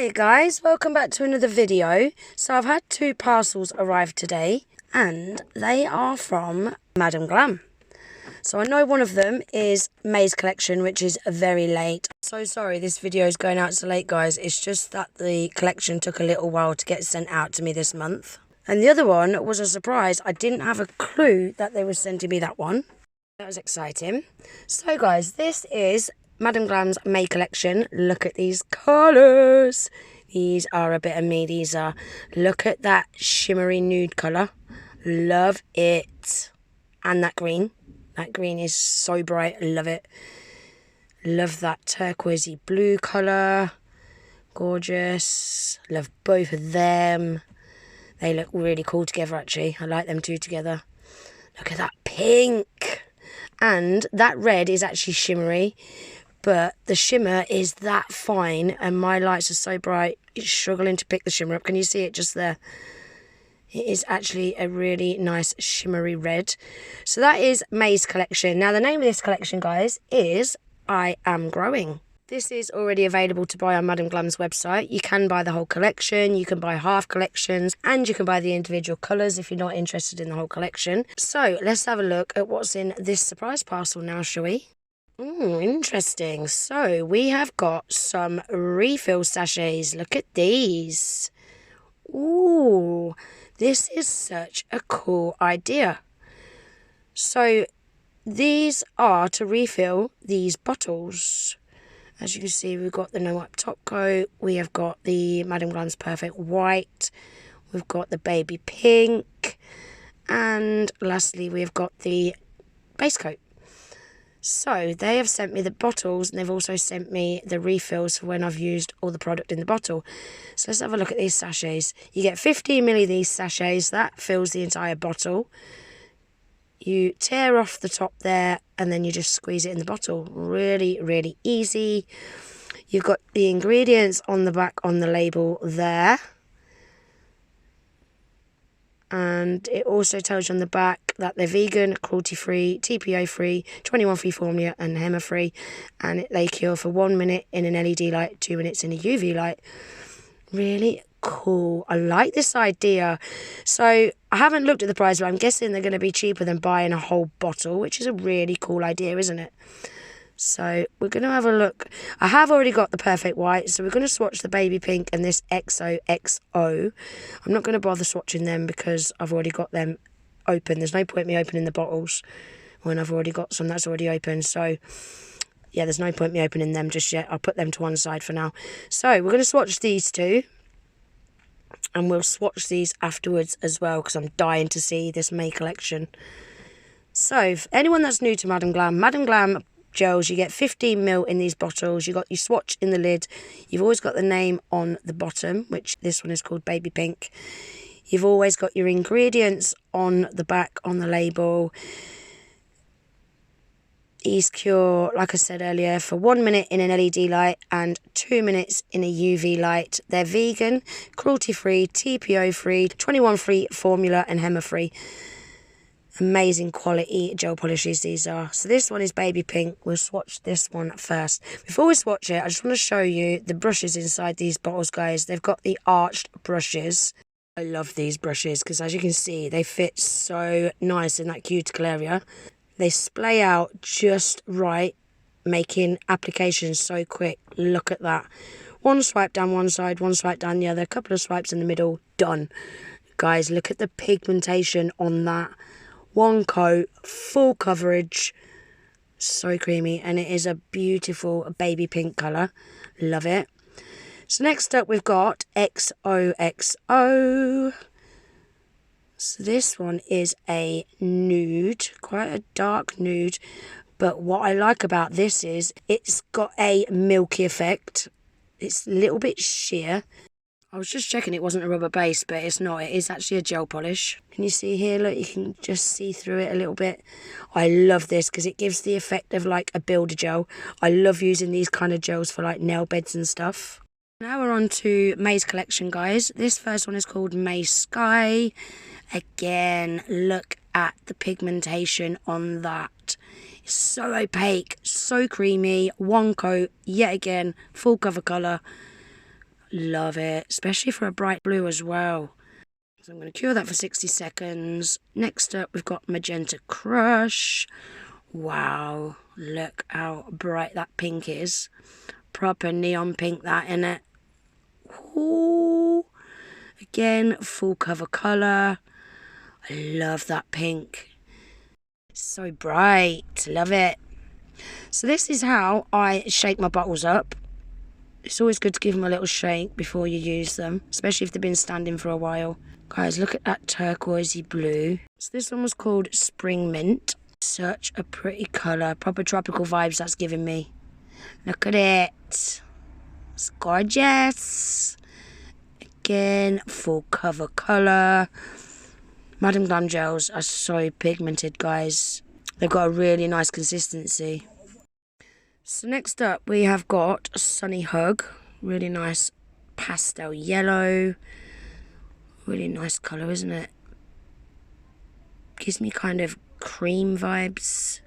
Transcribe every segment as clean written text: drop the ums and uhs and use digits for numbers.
Hiya guys, welcome back to another video. So I've had 2 parcels arrive today and they are from Madam Glam. So I know one of them is May's collection, which is very late. So sorry this video is going out so late guys, it's just that the collection took a little while to get sent out to me this month. And the other one was a surprise, I didn't have a clue that they were sending me that one. That was exciting. So guys, this is Madam Glam's May collection. Look at these colours. These are a bit of me. These are, look at that shimmery nude colour. Love it. And that green. That green is so bright. Love it. Love that turquoisey blue colour. Gorgeous. Love both of them. They look really cool together actually. I like them two together. Look at that pink. And that red is actually shimmery. But the shimmer is that fine and my lights are so bright, it's struggling to pick the shimmer up. Can you see it just there? It is actually a really nice shimmery red. So that is May's collection. Now the name of this collection, guys, is I Am Growing. This is already available to buy on Madam Glam's website. You can buy the whole collection, you can buy half collections, and you can buy the individual colours if you're not interested in the whole collection. So let's have a look at what's in this surprise parcel now, shall we? Interesting. So we have got some refill sachets. Look at these. Ooh, this is such a cool idea. So these are to refill these bottles. As you can see, we've got the No Wipe top coat. We have got the Madam Glam's Perfect White. We've got the Baby Pink. And lastly, we've got the base coat. So they have sent me the bottles and they've also sent me the refills for when I've used all the product in the bottle. So let's have a look at these sachets. You get 15 ml of these sachets, that fills the entire bottle. You tear off the top there and then you just squeeze it in the bottle. Really, really easy. You've got the ingredients on the back on the label there. And it also tells you on the back that they're vegan, cruelty-free, TPO-free, 21-free formula and Hema-free. And they cure for 1 minute in an LED light, 2 minutes in a UV light. Really cool. I like this idea. So I haven't looked at the price, but I'm guessing they're going to be cheaper than buying a whole bottle, which is a really cool idea, isn't it? So we're going to have a look. I have already got the Perfect White, so we're going to swatch the Baby Pink and this XOXO. I'm not going to bother swatching them because I've already got them open. There's no point me opening the bottles when I've already got some that's already open. So yeah, there's no point me opening them just yet. I'll put them to one side for now. So we're going to swatch these two. And we'll swatch these afterwards as well because I'm dying to see this May collection. So for anyone that's new to Madam Glam gels, you get 15 ml in these bottles. You got your swatch in the lid. You've always got the name on the bottom, which this one is called Baby Pink. You've always got your ingredients on the back on the label. These cure, like I said earlier, for 1 minute in an LED light and 2 minutes in a UV light. They're vegan, cruelty-free, TPO-free, 21-free formula and Hema-free. Amazing quality gel polishes these are. So this one is Baby Pink. We'll swatch this one first. Before we swatch it, I just want to show you the brushes inside these bottles, guys. They've got the arched brushes. I love these brushes because as you can see, they fit so nice in that cuticle area. They splay out just right, making applications so quick. Look at that. One swipe down one side, one swipe down the other, a couple of swipes in the middle, done. Guys, look at the pigmentation on that. One coat, full coverage, so creamy, and it is a beautiful baby pink colour. Love it. So next up we've got XOXO. So this one is a nude, quite a dark nude, but what I like about this is it's got a milky effect. It's a little bit sheer. I was just checking it wasn't a rubber base, but it's not. It is actually a gel polish. Can you see here? Look, you can just see through it a little bit. I love this because it gives the effect of like a builder gel. I love using these kind of gels for like nail beds and stuff. Now we're on to May's collection, guys. This first one is called May Sky. Again, look at the pigmentation on that. It's so opaque, so creamy. One coat, yet again, full cover colour. Love it, especially for a bright blue as well. So I'm going to cure that for 60 seconds. Next up, we've got Magenta Crush. Wow, look how bright that pink is. Proper neon pink, that, innit? Ooh. Again, full cover colour. I love that pink. So bright, love it. So this is how I shake my bottles up. It's always good to give them a little shake before you use them, especially if they've been standing for a while. Guys, look at that turquoisey blue. So this one was called Spring Mint. Such a pretty colour, proper tropical vibes that's giving me. Look at it. It's gorgeous. Again, full cover colour. Madam Glam gels are so pigmented, guys. They've got a really nice consistency. So next up, we have got Sunny Hug. Really nice pastel yellow. Really nice colour, isn't it? Gives me kind of cream vibes.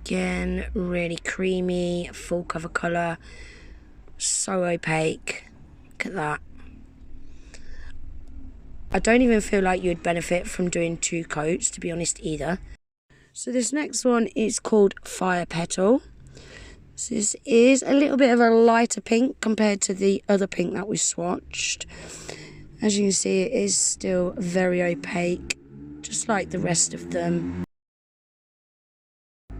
Again, really creamy, full cover colour. So opaque. Look at that. I don't even feel like you'd benefit from doing 2 coats, to be honest, either. So this next one is called Fire Petal. So this is a little bit of a lighter pink compared to the other pink that we swatched. As you can see, it is still very opaque, just like the rest of them.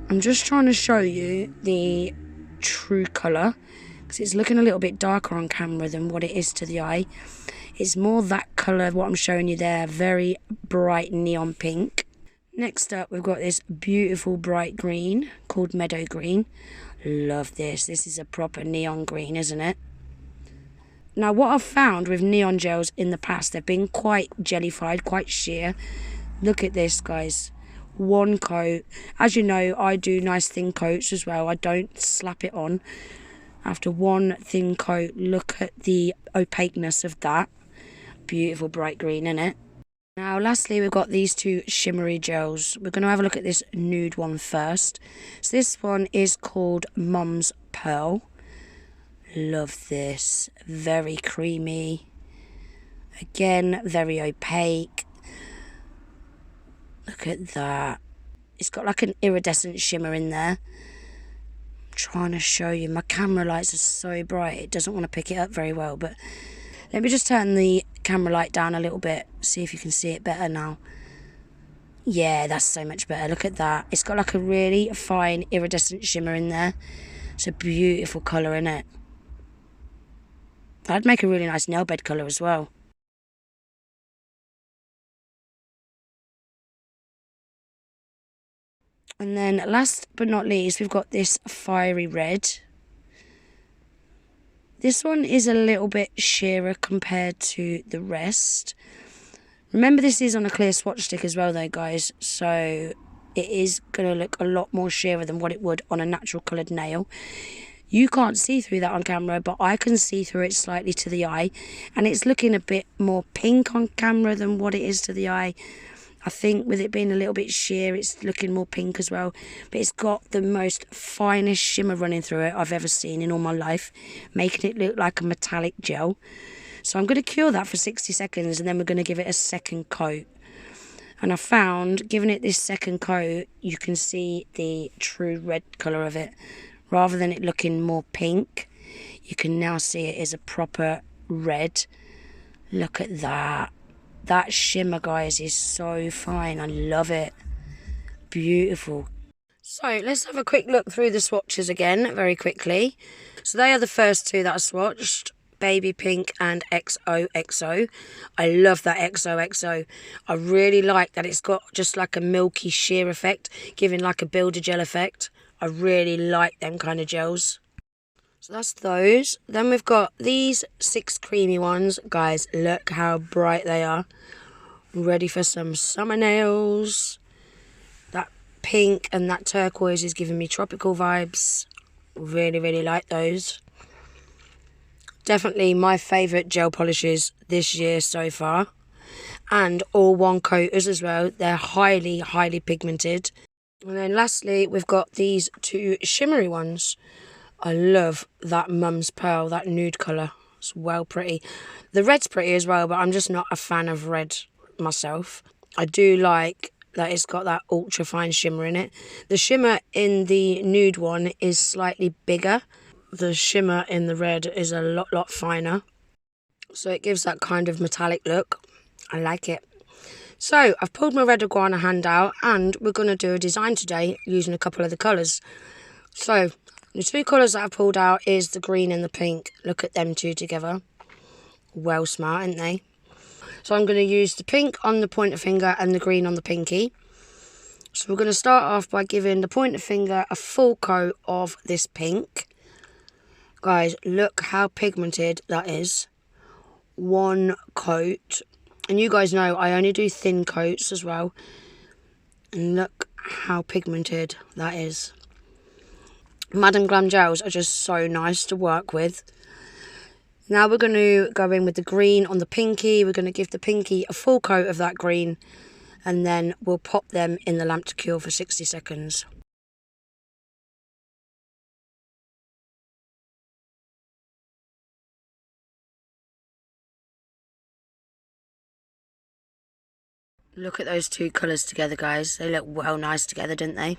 I'm just trying to show you the true colour, because it's looking a little bit darker on camera than what it is to the eye. It's more that colour, what I'm showing you there, very bright neon pink. Next up, we've got this beautiful bright green called Meadow Green. Love this. This is a proper neon green, isn't it? Now, what I've found with neon gels in the past, they've been quite jellified, quite sheer. Look at this, guys. 1 coat. As you know, I do nice thin coats as well. I don't slap it on. After 1 thin coat, look at the opaqueness of that. Beautiful bright green, innit? Now, lastly, we've got these 2 shimmery gels. We're going to have a look at this nude one first. So this one is called Mum's Pearl. Love this. Very creamy. Again, very opaque. Look at that. It's got like an iridescent shimmer in there. I'm trying to show you. My camera lights are so bright, it doesn't want to pick it up very well, but let me just turn the camera light down a little bit, see if you can see it better now. Yeah, that's so much better. Look at that. It's got like a really fine iridescent shimmer in there. It's a beautiful colour, innit? That'd make a really nice nail bed colour as well. And then last but not least, we've got this fiery red. This one is a little bit sheerer compared to the rest. Remember, this is on a clear swatch stick as well though, guys, so it is going to look a lot more sheerer than what it would on a natural coloured nail. You can't see through that on camera, but I can see through it slightly to the eye, and it's looking a bit more pink on camera than what it is to the eye. I think with it being a little bit sheer, it's looking more pink as well. But it's got the most finest shimmer running through it I've ever seen in all my life, making it look like a metallic gel. So I'm going to cure that for 60 seconds, and then we're going to give it a second coat. And I found, giving it this second coat, you can see the true red colour of it. Rather than it looking more pink, you can now see it is a proper red. Look at that. That shimmer, guys, is so fine. I love it. Beautiful. So let's have a quick look through the swatches again very quickly. So they are the first 2 that I swatched. Baby Pink and XOXO. I love that XOXO. I really like that it's got just like a milky sheer effect, giving like a builder gel effect. I really like them kind of gels. So that's those. Then we've got these 6 creamy ones. Guys, look how bright they are. Ready for some summer nails. That pink and that turquoise is giving me tropical vibes. Really, really like those. Definitely my favourite gel polishes this year so far. And all 1 coaters as well. They're highly, highly pigmented. And then lastly, we've got these 2 shimmery ones. I love that Mum's Pearl, that nude colour. It's well pretty. The red's pretty as well, but I'm just not a fan of red myself. I do like that it's got that ultra fine shimmer in it. The shimmer in the nude one is slightly bigger. The shimmer in the red is a lot finer. So it gives that kind of metallic look. I like it. So I've pulled my red iguana hand out and we're going to do a design today using a couple of the colours. So the two colours that I've pulled out is the green and the pink. Look at them two together. Well smart, aren't they? So I'm going to use the pink on the pointer finger and the green on the pinky. So we're going to start off by giving the pointer finger a full coat of this pink. Guys, look how pigmented that is. One coat. And you guys know I only do thin coats as well. And look how pigmented that is. Madam Glam gels are just so nice to work with. Now we're going to go in with the green on the pinky. We're going to give the pinky a full coat of that green. And then we'll pop them in the lamp to cure for 60 seconds. Look at those two colours together, guys. They look well nice together, don't they?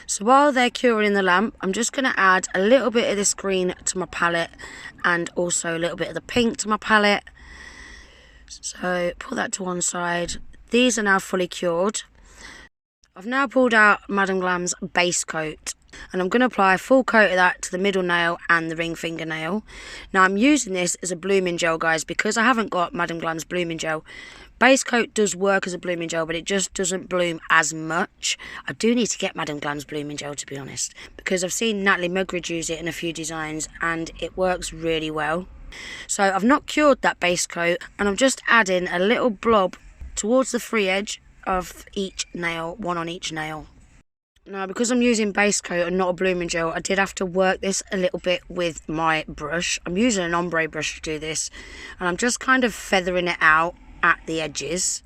So while they're curing in the lamp, I'm just going to add a little bit of this green to my palette and also a little bit of the pink to my palette. So pull that to one side. These are now fully cured. I've now pulled out Madam Glam's base coat and I'm going to apply a full coat of that to the middle nail and the ring fingernail. Now I'm using this as a blooming gel, guys, because I haven't got Madam Glam's blooming gel. Base coat does work as a blooming gel, but it just doesn't bloom as much. I do need to get Madam Glam's blooming gel, to be honest, because I've seen Natalie Mugridge use it in a few designs and it works really well. So I've not cured that base coat and I'm just adding a little blob towards the free edge of each nail, one on each nail. Now, because I'm using base coat and not a blooming gel, I did have to work this a little bit with my brush. I'm using an ombre brush to do this and I'm just kind of feathering it out at the edges,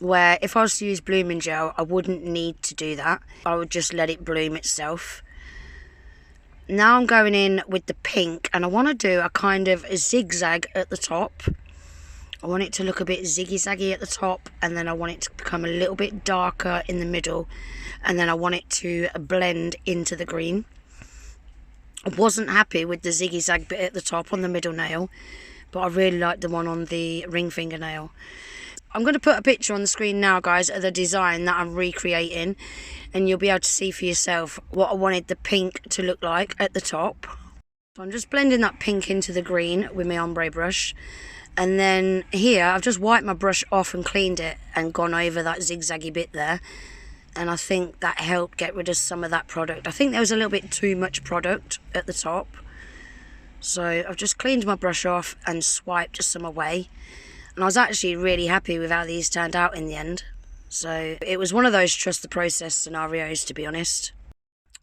where if I was to use blooming gel I wouldn't need to do that. I would just let it bloom itself. Now I'm going in with the pink and I want to do a kind of a zigzag at the top. I want it to look a bit ziggy-zaggy at the top and then I want it to become a little bit darker in the middle and then I want it to blend into the green. I wasn't happy with the ziggy-zag bit at the top on the middle nail, but I really like the one on the ring fingernail. I'm going to put a picture on the screen now, guys, of the design that I'm recreating, and you'll be able to see for yourself what I wanted the pink to look like at the top. So I'm just blending that pink into the green with my ombre brush, and then here I've just wiped my brush off and cleaned it and gone over that zigzaggy bit there, and I think that helped get rid of some of that product. I think there was a little bit too much product at the top. So I've just cleaned my brush off and swiped some away. And I was actually really happy with how these turned out in the end. So it was one of those trust the process scenarios, to be honest.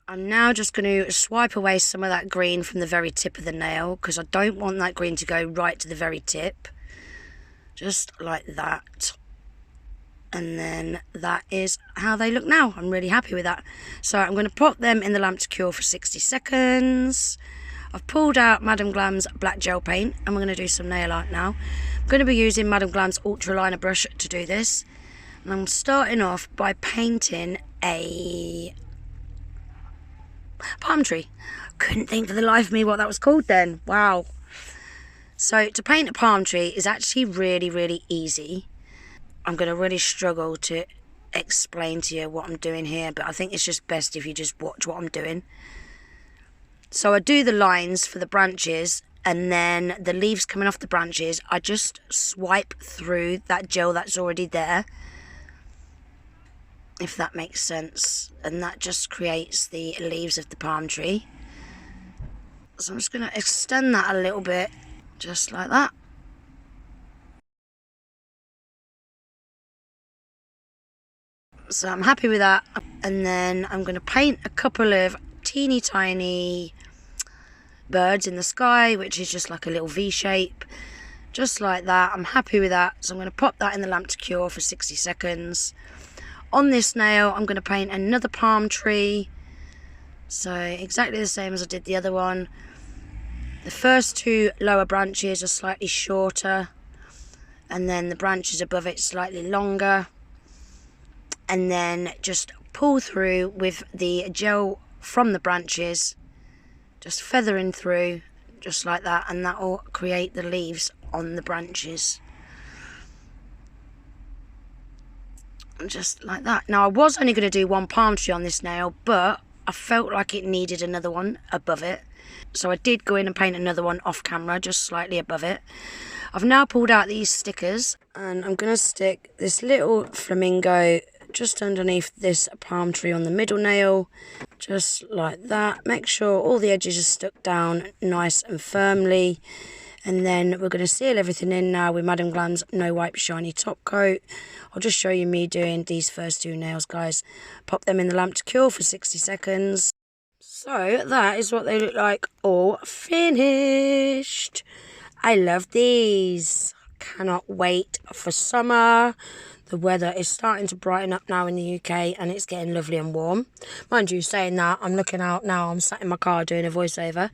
I'm now just going to swipe away some of that green from the very tip of the nail, because I don't want that green to go right to the very tip. Just like that. And then that is how they look now. I'm really happy with that. So I'm going to pop them in the lamp to cure for 60 seconds. I've pulled out Madam Glam's black gel paint and we're going to do some nail art now. I'm going to be using Madam Glam's ultra liner brush to do this. And I'm starting off by painting a palm tree. Couldn't think for the life of me what that was called then. Wow. So to paint a palm tree is actually really easy. I'm going to really struggle to explain to you what I'm doing here, but I think it's just best if you just watch what I'm doing. So I do the lines for the branches, and then the leaves coming off the branches, I just swipe through that gel that's already there, if that makes sense, and that just creates the leaves of the palm tree. So I'm just going to extend that a little bit, just like that. So I'm happy with that, and then I'm going to paint a couple of teeny tiny birds in the sky, which is just like a little V shape, just like that. I'm happy with that, so I'm going to pop that in the lamp to cure for 60 seconds. On this nail I'm going to paint another palm tree, So exactly the same as I did the other one. The first two lower branches are slightly shorter, and then the branches above it slightly longer, and then just pull through with the gel from the branches, just feathering through just like that, and that will create the leaves on the branches. Just like that. Now I was only going to do one palm tree on this nail, but I felt like it needed another one above it, so I did go in and paint another one off camera, just slightly above it. I've now pulled out these stickers, and I'm going to stick this little flamingo just underneath this palm tree on the middle nail, just like that. Make sure all the edges are stuck down nice and firmly, and then we're going to seal everything in now with Madam Glam's No Wipe Shiny Top Coat. I'll just show you me doing these first two nails, guys. Pop them in the lamp to cure for 60 seconds. So that is what they look like all finished. I love these. Cannot wait for summer. The weather is starting to brighten up now in the UK, and it's getting lovely and warm. Mind you, saying that, I'm looking out now, I'm sat in my car doing a voiceover,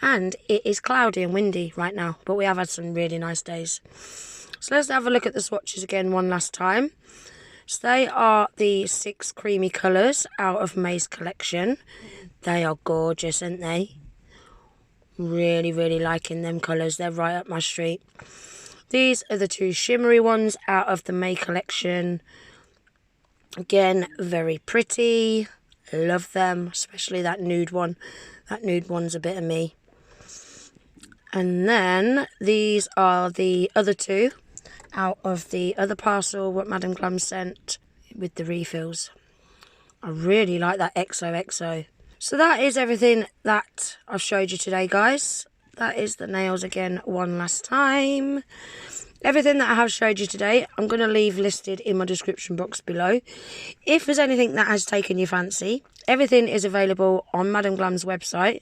and it is cloudy and windy right now, but we have had some really nice days. So let's have a look at the swatches again one last time. So they are the 6 creamy colours out of May's collection. They are gorgeous, aren't they? Really, really liking them colours. They're right up my street. These are the 2 shimmery ones out of the May collection. Again, very pretty. Love them, especially that nude one. That nude one's a bit of me. And then these are the other 2 out of the other parcel what Madam Glam sent with the refills. I really like that XOXO. So that is everything that I've showed you today, guys. That is the nails again one last time. Everything that I have showed you today, I'm going to leave listed in my description box below. If there's anything that has taken your fancy, everything is available on Madam Glam's website.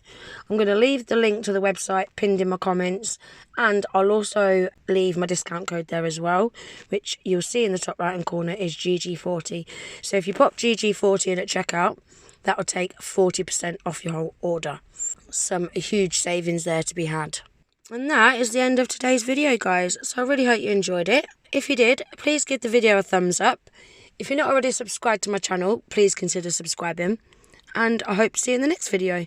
I'm going to leave the link to the website pinned in my comments, and I'll also leave my discount code there as well, which you'll see in the top right hand corner is GG40. So if you pop GG40 in at checkout, that will take 40% off your whole order. Some huge savings there to be had. And that is the end of today's video, guys. So I really hope you enjoyed it. If you did, please give the video a thumbs up. If you're not already subscribed to my channel, please consider subscribing. And I hope to see you in the next video.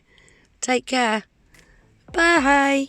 Take care. Bye.